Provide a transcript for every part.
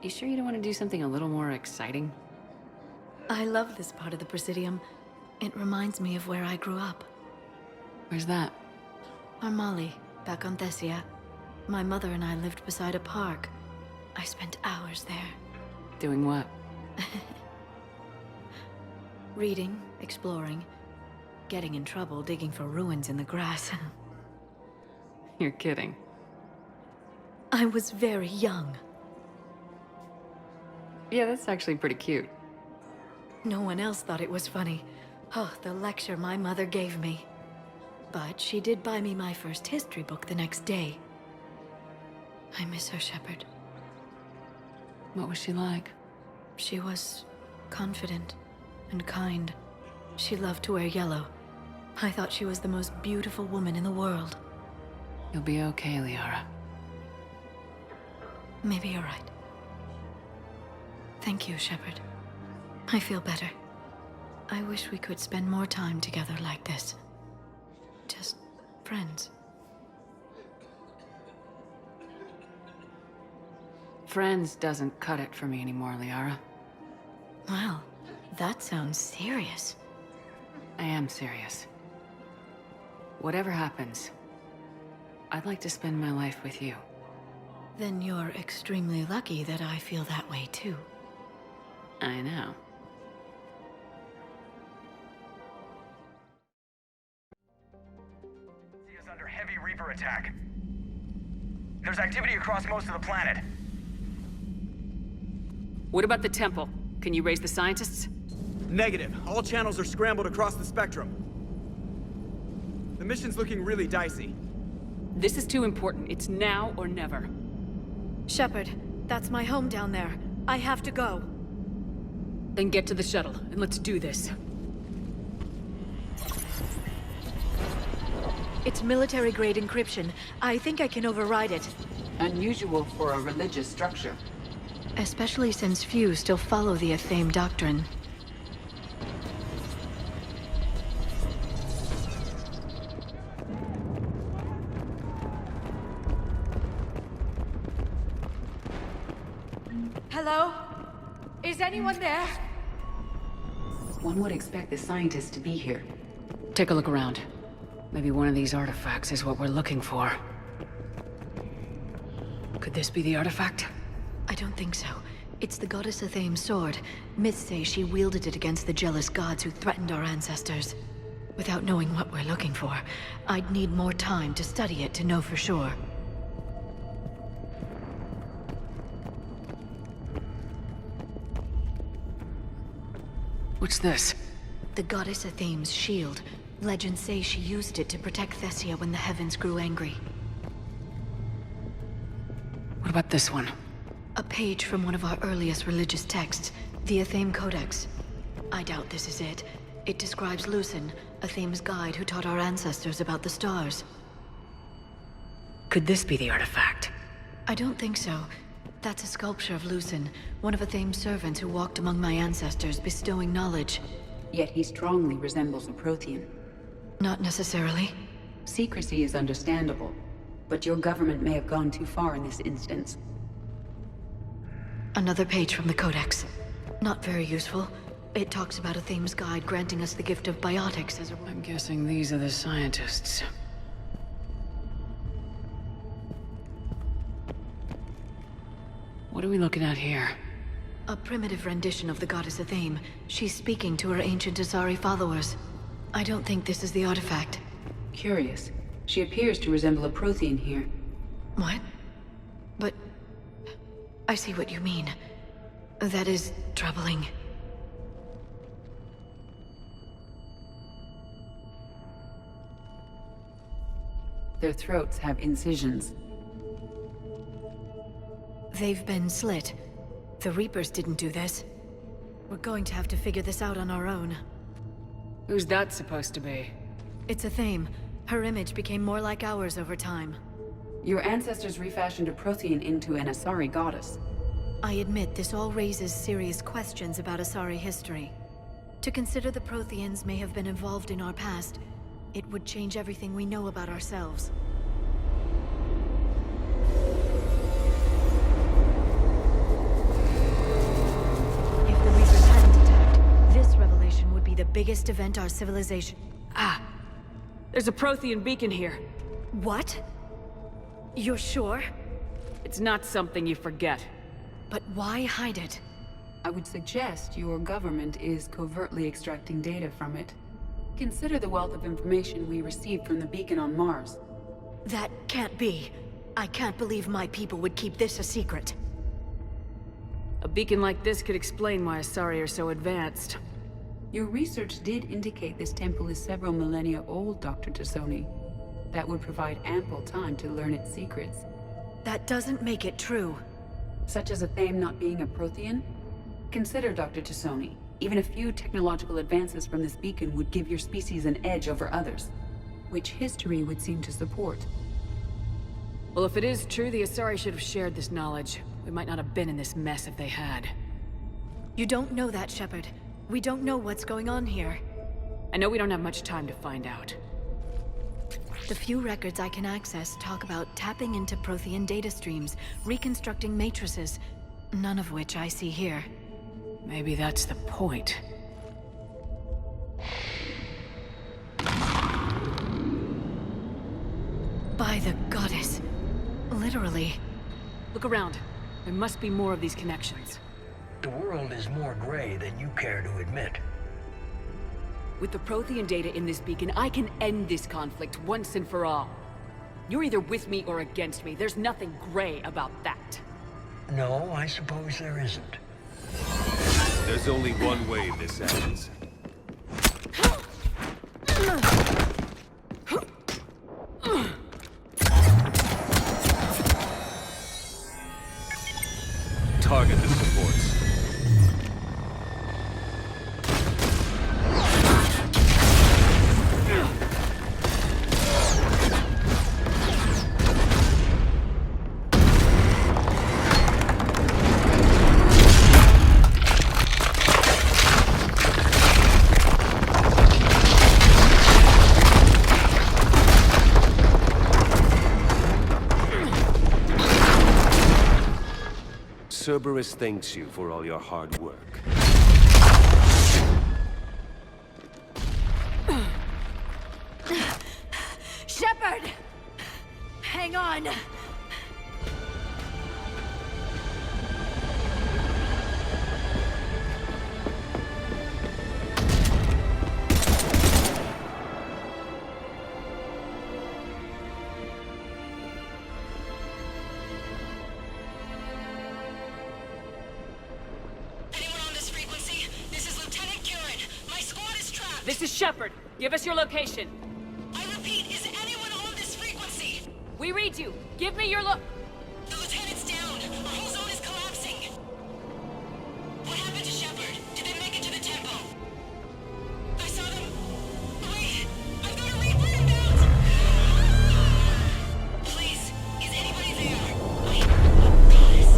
You sure you don't want to do something a little more exciting? I love this part of the Presidium. It reminds me of where I grew up. Where's that? Armali, back on Thessia. My mother and I lived beside a park. I spent hours there. Doing what? Reading, exploring, getting in trouble digging for ruins in the grass. You're kidding. I was very young. Yeah, that's actually pretty cute. No one else thought it was funny. Oh, the lecture my mother gave me. But she did buy me my first history book the next day. I miss her, Shepard. What was she like? She was confident and kind. She loved to wear yellow. I thought she was the most beautiful woman in the world. You'll be okay, Liara. Maybe you're right. Thank you, Shepard. I feel better. I wish we could spend more time together like this. Just friends. Friends doesn't cut it for me anymore, Liara. Wow, that sounds serious. I am serious. Whatever happens, I'd like to spend my life with you. Then you're extremely lucky that I feel that way too. I know. Is under heavy Reaper attack. There's activity across most of the planet. What about the temple? Can you raise the scientists? Negative. All channels are scrambled across the spectrum. The mission's looking really dicey. This is too important. It's now or never. Shepard, that's my home down there. I have to go. Then get to the shuttle, and let's do this. It's military-grade encryption. I think I can override it. Unusual for a religious structure. Especially since few still follow the Athame doctrine. Hello? Is anyone there? One would expect the scientists to be here. Take a look around. Maybe one of these artifacts is what we're looking for. Could this be the artifact? I don't think so. It's the goddess Athame's sword. Myths say she wielded it against the jealous gods who threatened our ancestors. Without knowing what we're looking for, I'd need more time to study it to know for sure. What's this? The goddess Athame's shield. Legends say she used it to protect Thessia when the heavens grew angry. What about this one? A page from one of our earliest religious texts, the Athame Codex. I doubt this is it. It describes Lucen, Athame's guide who taught our ancestors about the stars. Could this be the artifact? I don't think so. That's a sculpture of Lucen, one of Athame's servants who walked among my ancestors, bestowing knowledge. Yet he strongly resembles a Prothean. Not necessarily. Secrecy is understandable, but your government may have gone too far in this instance. Another page from the Codex. Not very useful. It talks about Athame's guide granting us the gift of biotics as a... I'm guessing these are the scientists. What are we looking at here? A primitive rendition of the goddess Athame. She's speaking to her ancient Asari followers. I don't think this is the artifact. Curious. She appears to resemble a Prothean here. What? But... I see what you mean. That is troubling. Their throats have incisions. They've been slit. The Reapers didn't do this. We're going to have to figure this out on our own. Who's that supposed to be? It's Athame. Her image became more like ours over time. Your ancestors refashioned a Prothean into an Asari goddess. I admit this all raises serious questions about Asari history. To consider the Protheans may have been involved in our past, it would change everything we know about ourselves. malfunction would be the biggest event our civilization... Ah! There's a Prothean beacon here. What? You're sure? It's not something you forget. But why hide it? I would suggest your government is covertly extracting data from it. Consider the wealth of information we received from the beacon on Mars. That can't be. I can't believe my people would keep this a secret. A beacon like this could explain why Asari are so advanced. Your research did indicate this temple is several millennia old, Dr. T'soni. That would provide ample time to learn its secrets. That doesn't make it true. Such as a Thame not being a Prothean? Consider, Dr. T'soni. Even a few technological advances from this beacon would give your species an edge over others, which history would seem to support. Well, if it is true, the Asari should have shared this knowledge. We might not have been in this mess if they had. You don't know that, Shepard. We don't know what's going on here. I know we don't have much time to find out. The few records I can access talk about tapping into Prothean data streams, reconstructing matrices, none of which I see here. Maybe that's the point. By the goddess. Literally. Look around. There must be more of these connections. The world is more gray than you care to admit. With the Prothean data in this beacon, I can end this conflict once and for all. You're either with me or against me. There's nothing gray about that. No, I suppose there isn't. There's only one way this ends. Target the supports. Cerberus thanks you for all your hard work. Shepard! Hang on! This is Shepard. Give us your location. I repeat, is anyone on this frequency? We read you. Give me your The lieutenant's down. Our whole zone is collapsing. What happened to Shepard? Did they make it to the temple? I saw them. Wait, I've got a Reaper inbound. Please, is anybody there? Wait, goddess.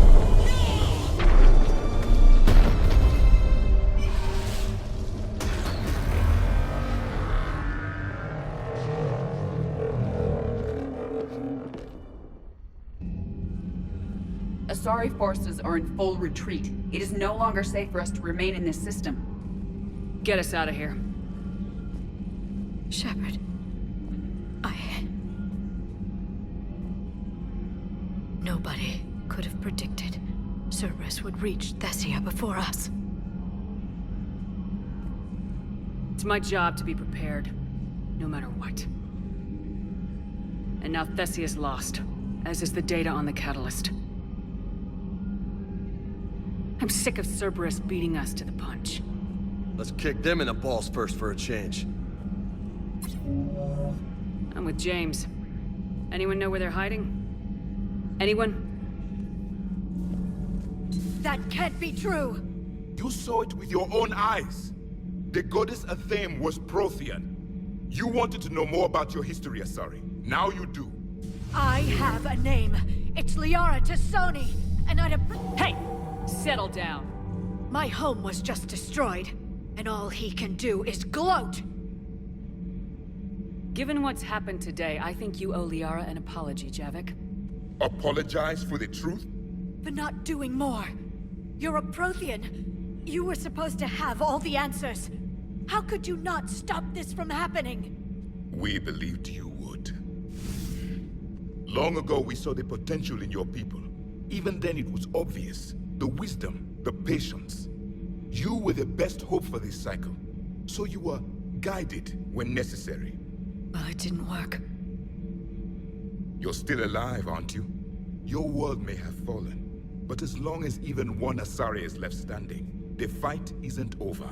Asari forces are in full retreat. It is no longer safe for us to remain in this system. Get us out of here. Shepard. Nobody could have predicted Cerberus would reach Thessia before us. It's my job to be prepared, no matter what. And now Thessia's lost, as is the data on the catalyst. I'm sick of Cerberus beating us to the punch. Let's kick them in the balls first for a change. I'm with James. Anyone know where they're hiding? Anyone? That can't be true! You saw it with your own eyes. The goddess Athame was Prothean. You wanted to know more about your history, Asari. Now you do. I have a name. It's Liara T'soni, and I'd Hey! Settle down. My home was just destroyed, and all he can do is gloat! Given what's happened today, I think you owe Liara an apology, Javik. Apologize for the truth? For not doing more. You're a Prothean. You were supposed to have all the answers. How could you not stop this from happening? We believed you would. Long ago, we saw the potential in your people. Even then, it was obvious. The wisdom, the patience. You were the best hope for this cycle. So you were guided when necessary. Well, it didn't work. You're still alive, aren't you? Your world may have fallen, but as long as even one Asari is left standing, the fight isn't over.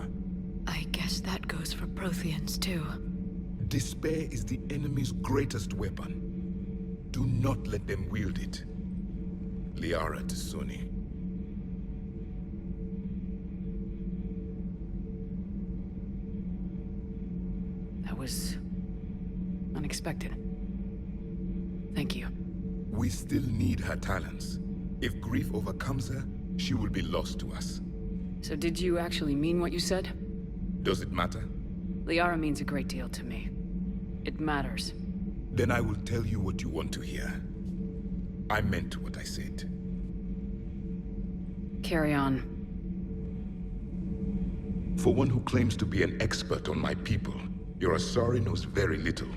I guess that goes for Protheans, too. Despair is the enemy's greatest weapon. Do not let them wield it. Liara T'soni. That was unexpected. Thank you. We still need her talents. If grief overcomes her, she will be lost to us. So did you actually mean what you said? Does it matter? Liara means a great deal to me. It matters. Then I will tell you what you want to hear. I meant what I said. Carry on. For one who claims to be an expert on my people, your Asari knows very little.